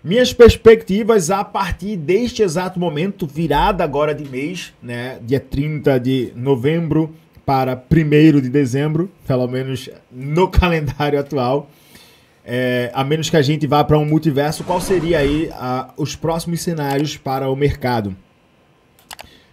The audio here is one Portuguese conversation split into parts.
Minhas perspectivas a partir deste exato momento, virada agora de mês, né, dia 30 de novembro para 1º de dezembro, pelo menos no calendário atual, a menos que a gente vá para um multiverso, qual seria aí os próximos cenários para o mercado?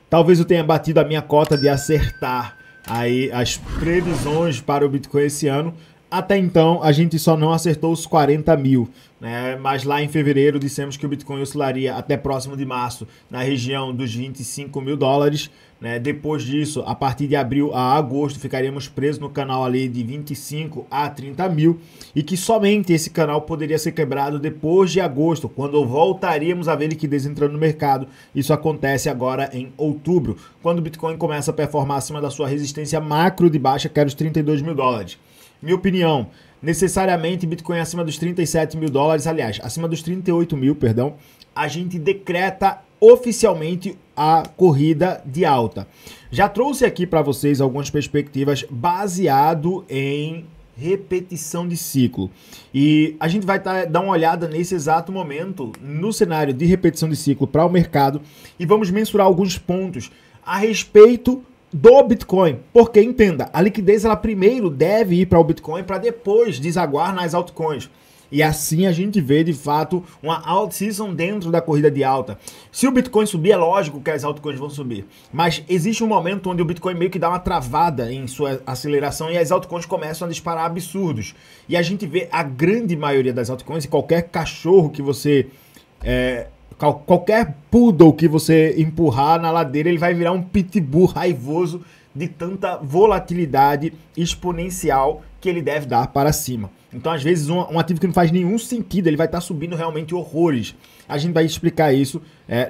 Talvez eu tenha batido a minha cota de acertar aí as previsões para o Bitcoin esse ano. Até então, a gente só não acertou os 40 mil, né? Mas lá em fevereiro dissemos que o Bitcoin oscilaria até próximo de março na região dos 25 mil dólares. Né? Depois disso, a partir de abril a agosto, ficaríamos presos no canal ali de 25 a 30 mil e que somente esse canal poderia ser quebrado depois de agosto, quando voltaríamos a ver liquidez entrando no mercado. Isso acontece agora em outubro, quando o Bitcoin começa a performar acima da sua resistência macro de baixa, que era os 32 mil dólares. Minha opinião, necessariamente Bitcoin acima dos 37 mil dólares, aliás, acima dos 38 mil, perdão, a gente decreta oficialmente a corrida de alta. Já trouxe aqui para vocês algumas perspectivas baseado em repetição de ciclo. E a gente vai dar uma olhada nesse exato momento no cenário de repetição de ciclo para o mercado e vamos mensurar alguns pontos a respeito do Bitcoin, porque entenda, a liquidez ela primeiro deve ir para o Bitcoin para depois desaguar nas altcoins. E assim a gente vê de fato uma alt season dentro da corrida de alta. Se o Bitcoin subir, é lógico que as altcoins vão subir. Mas existe um momento onde o Bitcoin meio que dá uma travada em sua aceleração e as altcoins começam a disparar absurdos. E a gente vê a grande maioria das altcoins e qualquer cachorro que você... qualquer poodle que você empurrar na ladeira, ele vai virar um pitbull raivoso de tanta volatilidade exponencial que ele deve dar para cima. Então, às vezes, um ativo que não faz nenhum sentido, ele vai estar subindo realmente horrores. A gente vai explicar isso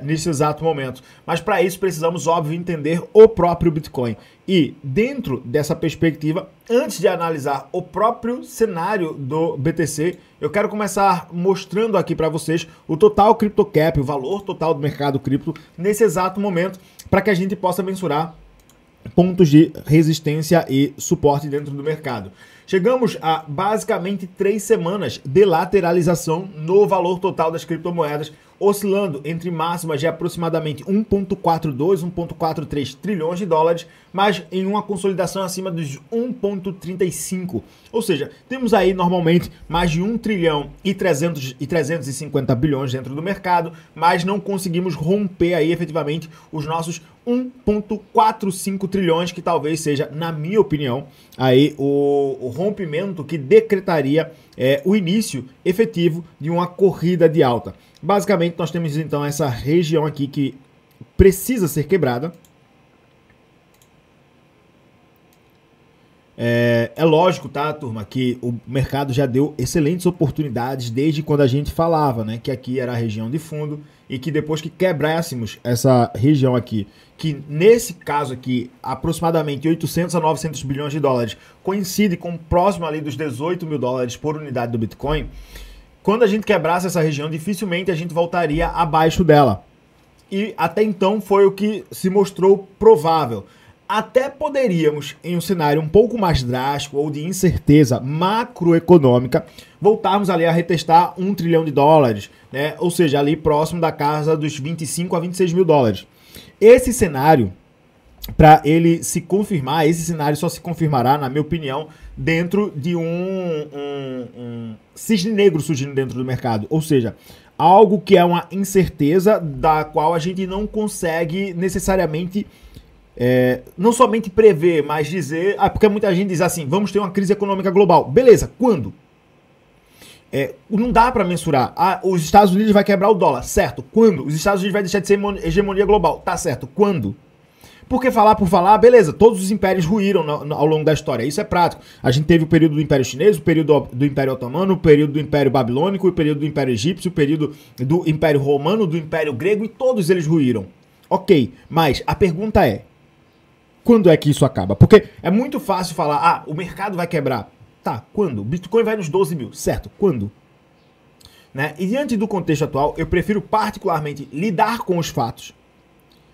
nesse exato momento. Mas, para isso, precisamos, óbvio, entender o próprio Bitcoin. E, dentro dessa perspectiva, antes de analisar o próprio cenário do BTC, eu quero começar mostrando aqui para vocês o total CryptoCap, o valor total do mercado cripto, nesse exato momento, para que a gente possa mensurar pontos de resistência e suporte dentro do mercado. Chegamos a basicamente 3 semanas de lateralização no valor total das criptomoedas, oscilando entre máximas de aproximadamente 1,42, 1,43 trilhões de dólares, mas em uma consolidação acima dos 1,35. Ou seja, temos aí normalmente mais de 1 trilhão e 350 bilhões dentro do mercado, mas não conseguimos romper aí efetivamente os nossos 1,45 trilhões, que talvez seja, na minha opinião, aí o rompimento que decretaria o início efetivo de uma corrida de alta. Basicamente, nós temos então essa região aqui que precisa ser quebrada. É lógico, tá, turma, que o mercado já deu excelentes oportunidades desde quando a gente falava, né, que aqui era a região de fundo e que depois que quebrássemos essa região aqui, que nesse caso aqui, aproximadamente 800 a 900 bilhões de dólares, coincide com próximo ali dos 18 mil dólares por unidade do Bitcoin, quando a gente quebrasse essa região, dificilmente a gente voltaria abaixo dela. E até então foi o que se mostrou provável. Até poderíamos, em um cenário um pouco mais drástico ou de incerteza macroeconômica, voltarmos ali a retestar 1 trilhão de dólares, né? Ou seja, ali próximo da casa dos 25 a 26 mil dólares. Esse cenário, para ele se confirmar, esse cenário só se confirmará, na minha opinião, dentro de um cisne negro surgindo dentro do mercado. Ou seja, algo que é uma incerteza da qual a gente não consegue necessariamente... não somente prever, mas dizer... porque muita gente diz assim, vamos ter uma crise econômica global. Beleza, quando? Não dá para mensurar. Os Estados Unidos vai quebrar o dólar, certo? Quando? Os Estados Unidos vai deixar de ser hegemonia global, tá certo? Quando? Porque falar por falar, beleza, todos os impérios ruíram ao longo da história, isso é prático. A gente teve o período do Império Chinês, o período do Império Otomano, o período do Império Babilônico, o período do Império Egípcio, o período do Império Romano, do Império Grego, e todos eles ruíram. Ok, mas a pergunta é, quando é que isso acaba? Porque é muito fácil falar, o mercado vai quebrar. Tá, quando? O Bitcoin vai nos 12 mil, certo? Quando? Né? E diante do contexto atual, eu prefiro particularmente lidar com os fatos,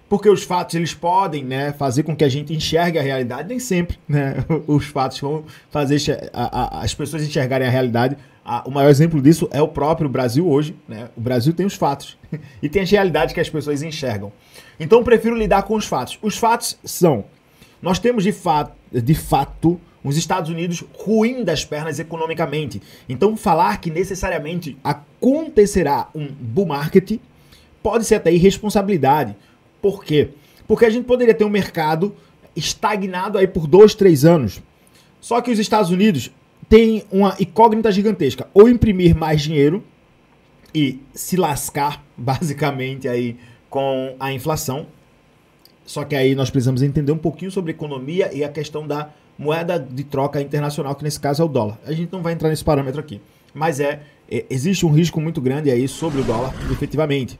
porque os fatos eles podem, né, fazer com que a gente enxergue a realidade, nem sempre, né, os fatos vão fazer as pessoas enxergarem a realidade, O maior exemplo disso é o próprio Brasil hoje, né? O Brasil tem os fatos e tem as realidades que as pessoas enxergam. Então eu prefiro lidar com os fatos. Os fatos são, nós temos de fato os Estados Unidos ruim das pernas economicamente. Então falar que necessariamente acontecerá um bull market pode ser até irresponsabilidade. Por quê? Porque a gente poderia ter um mercado estagnado aí por 2, 3 anos. Só que os Estados Unidos têm uma incógnita gigantesca. Ou imprimir mais dinheiro e se lascar, basicamente, aí com a inflação. Só que aí nós precisamos entender um pouquinho sobre economia e a questão da moeda de troca internacional, que nesse caso é o dólar. A gente não vai entrar nesse parâmetro aqui. Mas existe um risco muito grande aí sobre o dólar, efetivamente.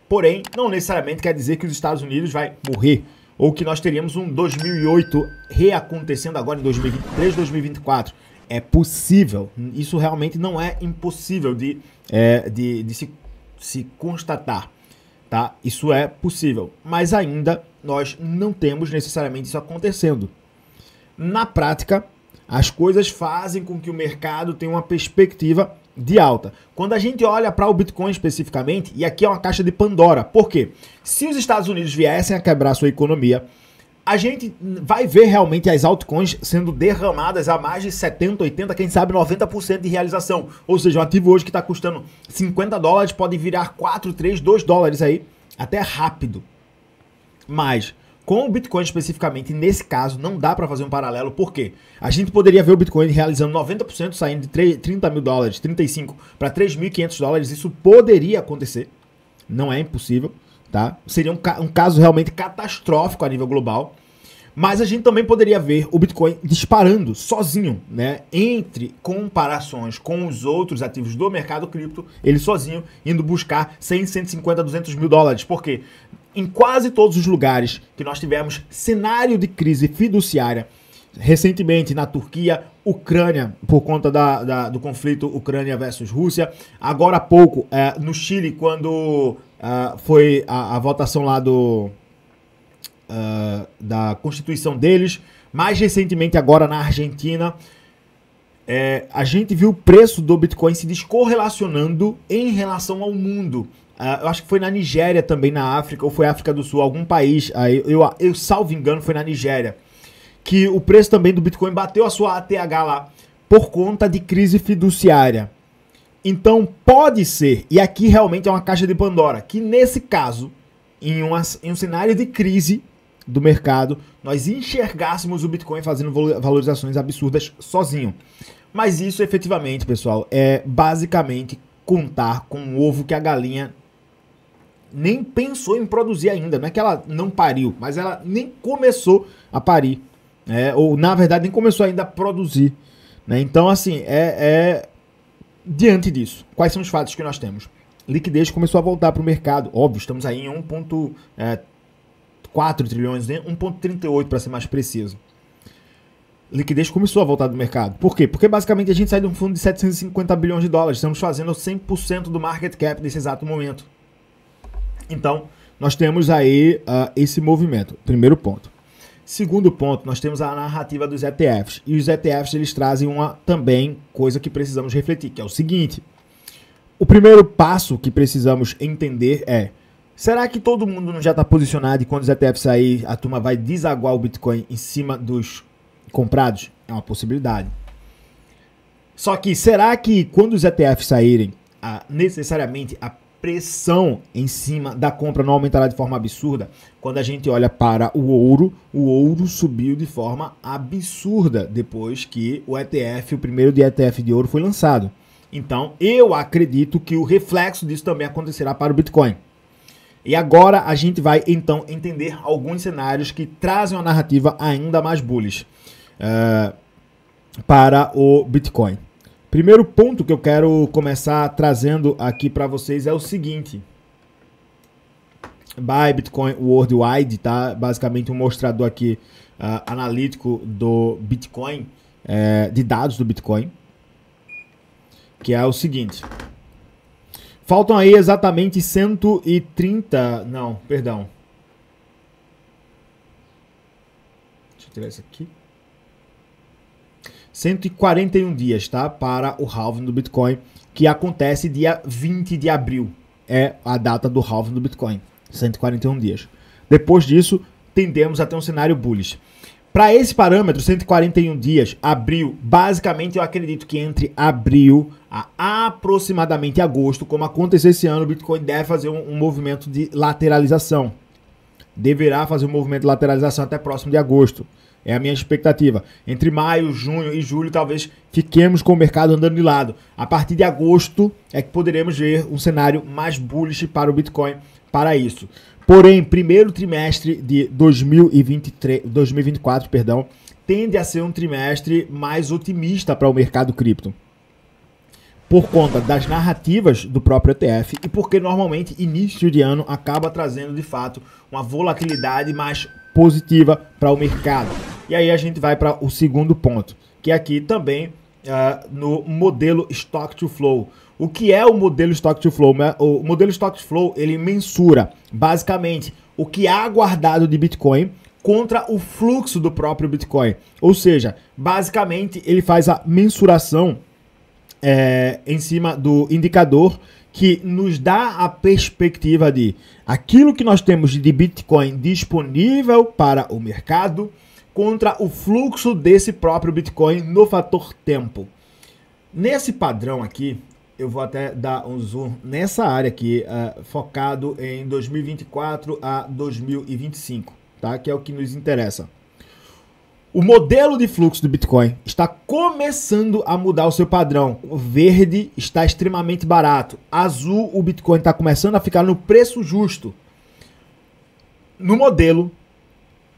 Porém, não necessariamente quer dizer que os Estados Unidos vai morrer. Ou que nós teríamos um 2008 reacontecendo agora em 2023, 2024. É possível. Isso realmente não é impossível de se constatar. Tá? Isso é possível. Mas ainda nós não temos necessariamente isso acontecendo. Na prática, as coisas fazem com que o mercado tenha uma perspectiva de alta. Quando a gente olha para o Bitcoin especificamente, e aqui é uma caixa de Pandora, por quê? Se os Estados Unidos viessem a quebrar sua economia, a gente vai ver realmente as altcoins sendo derramadas a mais de 70, 80, quem sabe 90% de realização. Ou seja, um ativo hoje que está custando $50 pode virar 4, 3, 2 dólares aí, até rápido. Mas com o Bitcoin especificamente, nesse caso, não dá para fazer um paralelo, por quê? A gente poderia ver o Bitcoin realizando 90%, saindo de 30 mil dólares, 35 para 3.500 dólares, isso poderia acontecer, não é impossível, tá? Seria um caso realmente catastrófico a nível global, mas a gente também poderia ver o Bitcoin disparando sozinho, né? Entre comparações com os outros ativos do mercado cripto, ele sozinho indo buscar 100, 150, 200 mil dólares, por quê? Em quase todos os lugares que nós tivemos cenário de crise fiduciária, recentemente na Turquia, Ucrânia, por conta do conflito Ucrânia versus Rússia, agora há pouco no Chile, quando foi a votação lá da Constituição deles, mais recentemente agora na Argentina, a gente viu o preço do Bitcoin se descorrelacionando em relação ao mundo. Eu acho que foi na Nigéria também, na África, ou foi África do Sul, algum país, eu salvo engano, foi na Nigéria, que o preço também do Bitcoin bateu a sua ATH lá, por conta de crise fiduciária. Então, pode ser, e aqui realmente é uma caixa de Pandora, que nesse caso, em um cenário de crise do mercado, nós enxergássemos o Bitcoin fazendo valorizações absurdas sozinho. Mas isso, efetivamente, pessoal, é basicamente contar com o ovo que a galinha nem pensou em produzir ainda. Não é que ela não pariu, mas ela nem começou a parir, ou na verdade nem começou ainda a produzir, né? Então assim, diante disso, quais são os fatos que nós temos? Liquidez começou a voltar para o mercado, óbvio, estamos aí em 1,4 trilhões, 1,38 para ser mais preciso. Liquidez começou a voltar do mercado. Por quê? Porque basicamente a gente sai de um fundo de 750 bilhões de dólares. Estamos fazendo 100% do market cap nesse exato momento. Então, nós temos aí esse movimento. Primeiro ponto. Segundo ponto, nós temos a narrativa dos ETFs. E os ETFs, eles trazem uma também coisa que precisamos refletir, que é o seguinte. O primeiro passo que precisamos entender é: será que todo mundo não já está posicionado e quando os ETFs sair, a turma vai desaguar o Bitcoin em cima dos comprados? É uma possibilidade. Só que será que quando os ETFs saírem, necessariamente a pressão em cima da compra não aumentará de forma absurda? Quando a gente olha para o ouro subiu de forma absurda depois que o primeiro de ETF de ouro foi lançado. Então eu acredito que o reflexo disso também acontecerá para o Bitcoin. E agora a gente vai então entender alguns cenários que trazem uma narrativa ainda mais bullish para o Bitcoin. Primeiro ponto que eu quero começar trazendo aqui para vocês é o seguinte. Buy Bitcoin Worldwide, tá? Basicamente um mostrador aqui analítico do Bitcoin, de dados do Bitcoin, que é o seguinte. Faltam aí exatamente 130... Não, perdão. Deixa eu tirar isso aqui. 141 dias, tá? Para o halving do Bitcoin, que acontece dia 20 de abril. É a data do halving do Bitcoin. 141 dias. Depois disso, tendemos a ter um cenário bullish. Para esse parâmetro, 141 dias, abril, basicamente eu acredito que entre abril a aproximadamente agosto, como aconteceu esse ano, o Bitcoin deve fazer um movimento de lateralização. Deverá fazer um movimento de lateralização até próximo de agosto. É a minha expectativa. Entre maio, junho e julho, talvez fiquemos com o mercado andando de lado. A partir de agosto é que poderemos ver um cenário mais bullish para o Bitcoin para isso. Porém, primeiro trimestre de 2024, tende a ser um trimestre mais otimista para o mercado cripto. Por conta das narrativas do próprio ETF e porque normalmente início de ano acaba trazendo de fato uma volatilidade mais positiva para o mercado. E aí a gente vai para o segundo ponto, que é aqui também no modelo Stock to Flow. O que é o modelo Stock to Flow? O modelo Stock to Flow, ele mensura basicamente o que há guardado de Bitcoin contra o fluxo do próprio Bitcoin. Ou seja, basicamente ele faz a mensuração em cima do indicador que nos dá a perspectiva de aquilo que nós temos de Bitcoin disponível para o mercado contra o fluxo desse próprio Bitcoin no fator tempo. Nesse padrão aqui, eu vou até dar um zoom nessa área aqui, focado em 2024 a 2025, tá? Que é o que nos interessa. O modelo de fluxo do Bitcoin está começando a mudar o seu padrão. O verde está extremamente barato. Azul, o Bitcoin está começando a ficar no preço justo. No modelo,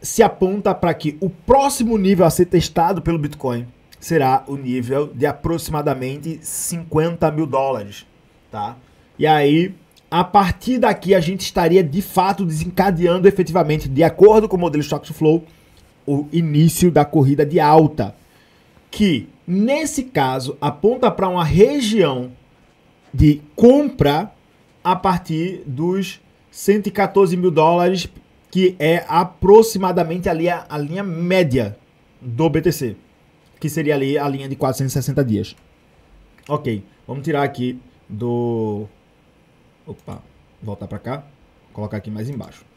se aponta para que o próximo nível a ser testado pelo Bitcoin será o nível de aproximadamente 50 mil dólares, tá? E aí, a partir daqui, a gente estaria de fato desencadeando efetivamente, de acordo com o modelo Stock to Flow, o início da corrida de alta, que nesse caso aponta para uma região de compra a partir dos 114 mil dólares, que é aproximadamente ali a linha média do BTC, que seria ali a linha de 460 dias. Ok, vamos tirar aqui do... Opa, voltar para cá, colocar aqui mais embaixo.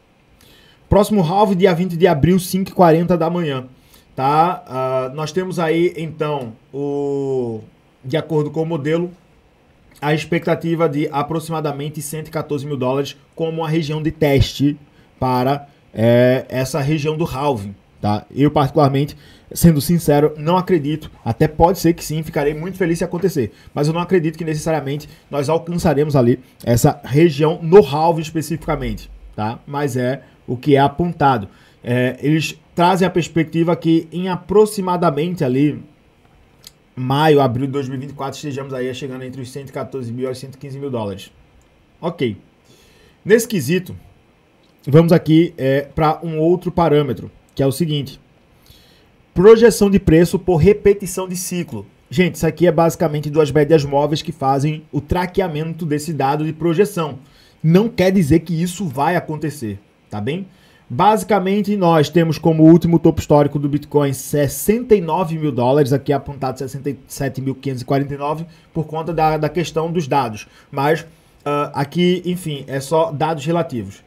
Próximo halving, dia 20 de abril, 5h40 da manhã. Tá? Nós temos aí, então, de acordo com o modelo, a expectativa de aproximadamente 114 mil dólares como uma região de teste para essa região do halving. Tá? Eu, particularmente, sendo sincero, não acredito. Até pode ser que sim, ficarei muito feliz se acontecer. Mas eu não acredito que necessariamente nós alcançaremos ali essa região no halving especificamente. Tá? Mas é o que é apontado. Eles trazem a perspectiva que em aproximadamente ali maio, abril de 2024 estejamos aí chegando entre os 114 mil e 115 mil dólares. Ok. Nesse quesito, vamos aqui para um outro parâmetro, que é o seguinte: projeção de preço por repetição de ciclo. Gente, isso aqui é basicamente duas médias móveis que fazem o traqueamento desse dado de projeção. Não quer dizer que isso vai acontecer, tá bem? Basicamente, nós temos como último topo histórico do Bitcoin 69 mil dólares, aqui apontado 67.549 por conta da questão dos dados. Mas aqui, enfim, é só dados relativos.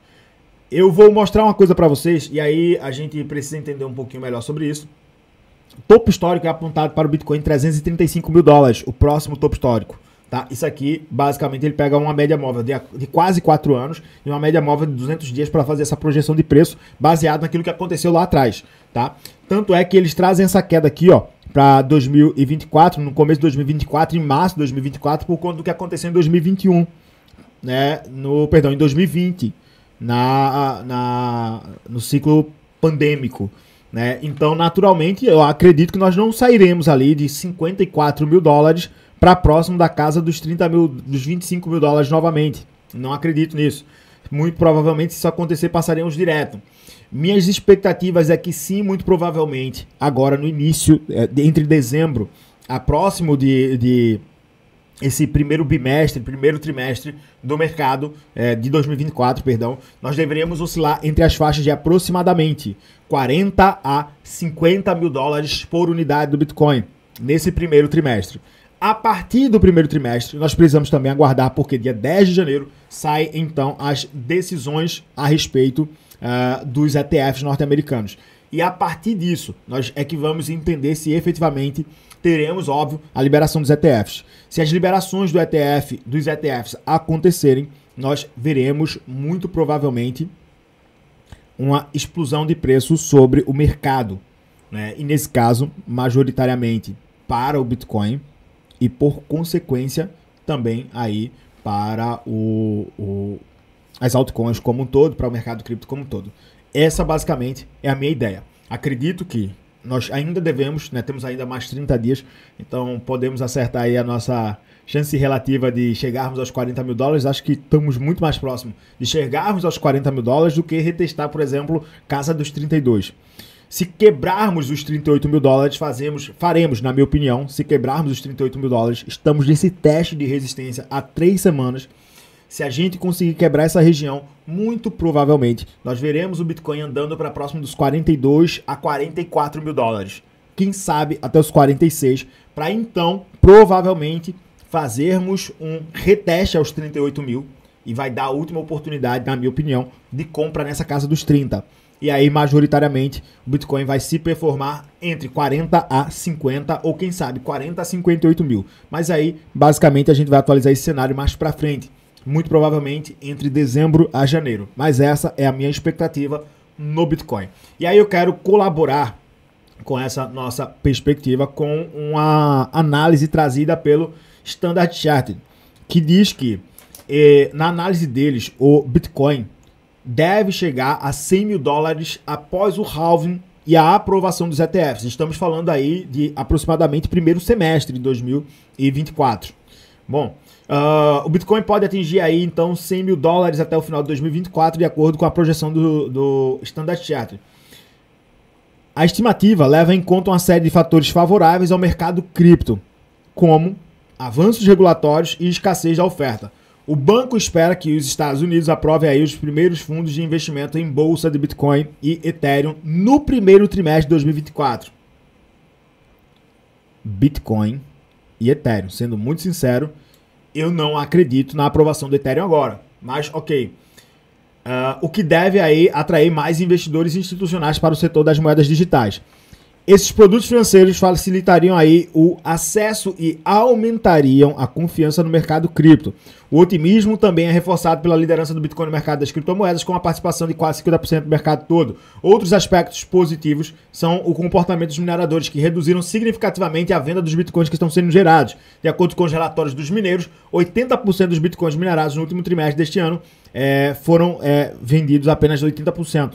Eu vou mostrar uma coisa para vocês e aí a gente precisa entender um pouquinho melhor sobre isso. Topo histórico é apontado para o Bitcoin 335 mil dólares, o próximo topo histórico. Tá? Isso aqui, basicamente, ele pega uma média móvel de quase 4 anos e uma média móvel de 200 dias para fazer essa projeção de preço baseado naquilo que aconteceu lá atrás. Tá? Tanto é que eles trazem essa queda aqui para 2024, no começo de 2024, em março de 2024, por conta do que aconteceu em 2021, né? Em 2020, no ciclo pandêmico. Né? Então, naturalmente, eu acredito que nós não sairemos ali de 54 mil dólares para próximo da casa dos 25 mil dólares novamente. Não acredito nisso. Muito provavelmente, se isso acontecer, passaremos direto. Minhas expectativas é que sim, muito provavelmente, agora no início, entre dezembro a próximo de esse primeiro trimestre do mercado de 2024, nós deveríamos oscilar entre as faixas de aproximadamente 40 a 50 mil dólares por unidade do Bitcoin. nesse primeiro trimestre. A partir do primeiro trimestre, nós precisamos também aguardar, porque dia 10 de janeiro saem então as decisões a respeito dos ETFs norte-americanos. E a partir disso, nós é que vamos entender se efetivamente teremos, óbvio, a liberação dos ETFs. Se as liberações dos ETFs acontecerem, nós veremos muito provavelmente uma explosão de preço sobre o mercado, né? E nesse caso, majoritariamente para o Bitcoin e por consequência também aí para as altcoins como um todo, para o mercado cripto como um todo. Essa basicamente é a minha ideia. Acredito que nós ainda devemos, né, temos ainda mais 30 dias, então podemos acertar aí a nossa chance relativa de chegarmos aos 40 mil dólares. Acho que estamos muito mais próximos de chegarmos aos 40 mil dólares do que retestar, por exemplo, casa dos 32. Se quebrarmos os 38 mil dólares, faremos, na minha opinião, se quebrarmos os 38 mil dólares, estamos nesse teste de resistência há 3 semanas. Se a gente conseguir quebrar essa região, muito provavelmente nós veremos o Bitcoin andando para próximo dos 42 a 44 mil dólares. Quem sabe até os 46, para então, provavelmente, fazermos um reteste aos 38 mil e vai dar a última oportunidade, na minha opinião, de compra nessa casa dos 30. E aí, majoritariamente, o Bitcoin vai se performar entre 40 a 50 ou, quem sabe, 40 a 58 mil. Mas aí, basicamente, a gente vai atualizar esse cenário mais para frente. Muito provavelmente entre dezembro a janeiro. Mas essa é a minha expectativa no Bitcoin. E aí eu quero colaborar com essa nossa perspectiva com uma análise trazida pelo Standard Chartered, que diz que, na análise deles, o Bitcoin deve chegar a 100 mil dólares após o halving e a aprovação dos ETFs. Estamos falando aí de aproximadamente primeiro semestre de 2024. Bom, o Bitcoin pode atingir aí então 100 mil dólares até o final de 2024, de acordo com a projeção do Standard Chartered. A estimativa leva em conta uma série de fatores favoráveis ao mercado cripto, como avanços regulatórios e escassez da oferta. O banco espera que os Estados Unidos aprovem aí os primeiros fundos de investimento em bolsa de Bitcoin e Ethereum no primeiro trimestre de 2024. Bitcoin e Ethereum, sendo muito sincero, eu não acredito na aprovação do Ethereum agora, mas ok. O que deve aí atrair mais investidores institucionais para o setor das moedas digitais. Esses produtos financeiros facilitariam aí o acesso e aumentariam a confiança no mercado cripto. O otimismo também é reforçado pela liderança do Bitcoin no mercado das criptomoedas, com a participação de quase 50% do mercado todo. Outros aspectos positivos são o comportamento dos mineradores, que reduziram significativamente a venda dos Bitcoins que estão sendo gerados. De acordo com os relatórios dos mineiros, 80% dos Bitcoins minerados no último trimestre deste ano foram vendidos apenas 80%.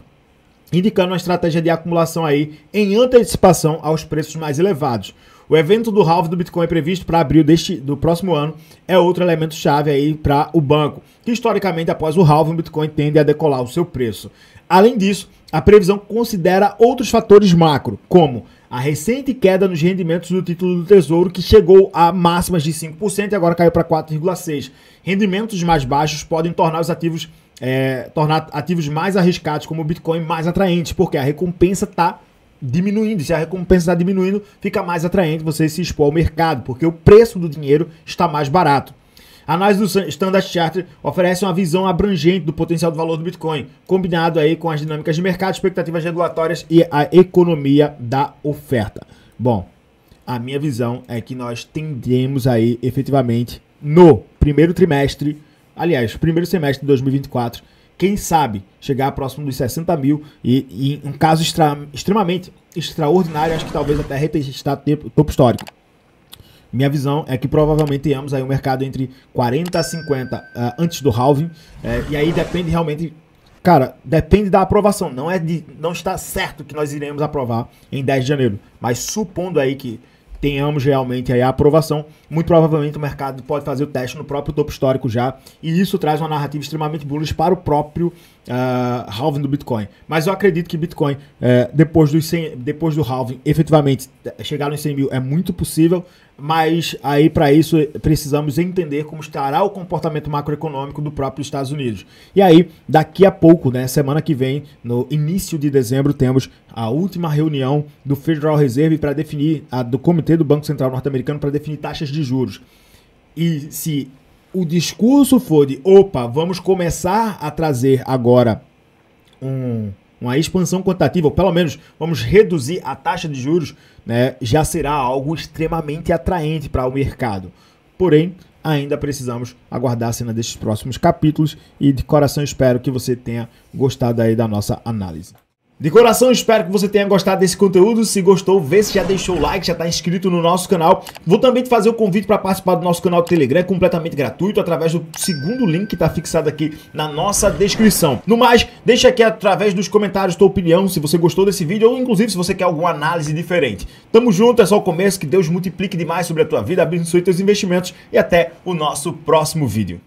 Indicando uma estratégia de acumulação aí em antecipação aos preços mais elevados. O evento do halving do Bitcoin previsto para abril do próximo ano é outro elemento chave aí para o banco, que historicamente após o halving o Bitcoin tende a decolar o seu preço. Além disso, a previsão considera outros fatores macro, como a recente queda nos rendimentos do título do Tesouro, que chegou a máximas de 5% e agora caiu para 4,6%. Rendimentos mais baixos podem tornar os ativos mais arriscados como o Bitcoin mais atraentes, porque a recompensa está diminuindo. Se a recompensa está diminuindo, fica mais atraente você se expor ao mercado, porque o preço do dinheiro está mais barato. A análise do Standard Chartered oferece uma visão abrangente do potencial do valor do Bitcoin, combinado aí com as dinâmicas de mercado, expectativas regulatórias e a economia da oferta. Bom, a minha visão é que nós tendemos aí efetivamente no primeiro primeiro semestre de 2024, quem sabe chegar próximo dos 60 mil e em um caso extremamente extraordinário, acho que talvez até retestar topo histórico. Minha visão é que provavelmente tenhamos aí um mercado entre 40 a 50 antes do halving, e aí depende realmente, cara, depende da aprovação, não está certo que nós iremos aprovar em 10 de janeiro, mas supondo aí que tenhamos realmente aí a aprovação, muito provavelmente o mercado pode fazer o teste no próprio topo histórico já, e isso traz uma narrativa extremamente bullish para o próprio halving do Bitcoin. Mas eu acredito que Bitcoin, depois do halving, efetivamente chegar nos 100 mil é muito possível, Mas aí para isso precisamos entender como estará o comportamento macroeconômico do próprio Estados Unidos. E aí, daqui a pouco, né, semana que vem, no início de dezembro, temos a última reunião do Federal Reserve para definir, do Comitê do Banco Central Norte-Americano para definir taxas de juros. E se o discurso for de, opa, vamos começar a trazer agora uma expansão quantitativa, ou pelo menos vamos reduzir a taxa de juros, né, já será algo extremamente atraente para o mercado. Porém, ainda precisamos aguardar a cena destes próximos capítulos e de coração espero que você tenha gostado aí da nossa análise. De coração, espero que você tenha gostado desse conteúdo. Se gostou, vê se já deixou o like, já está inscrito no nosso canal. Vou também te fazer o convite para participar do nosso canal do Telegram, completamente gratuito, através do segundo link que está fixado aqui na nossa descrição. No mais, deixa aqui através dos comentários tua opinião, se você gostou desse vídeo ou inclusive se você quer alguma análise diferente. Tamo junto, é só o começo, que Deus multiplique demais sobre a tua vida, abençoe teus investimentos e até o nosso próximo vídeo.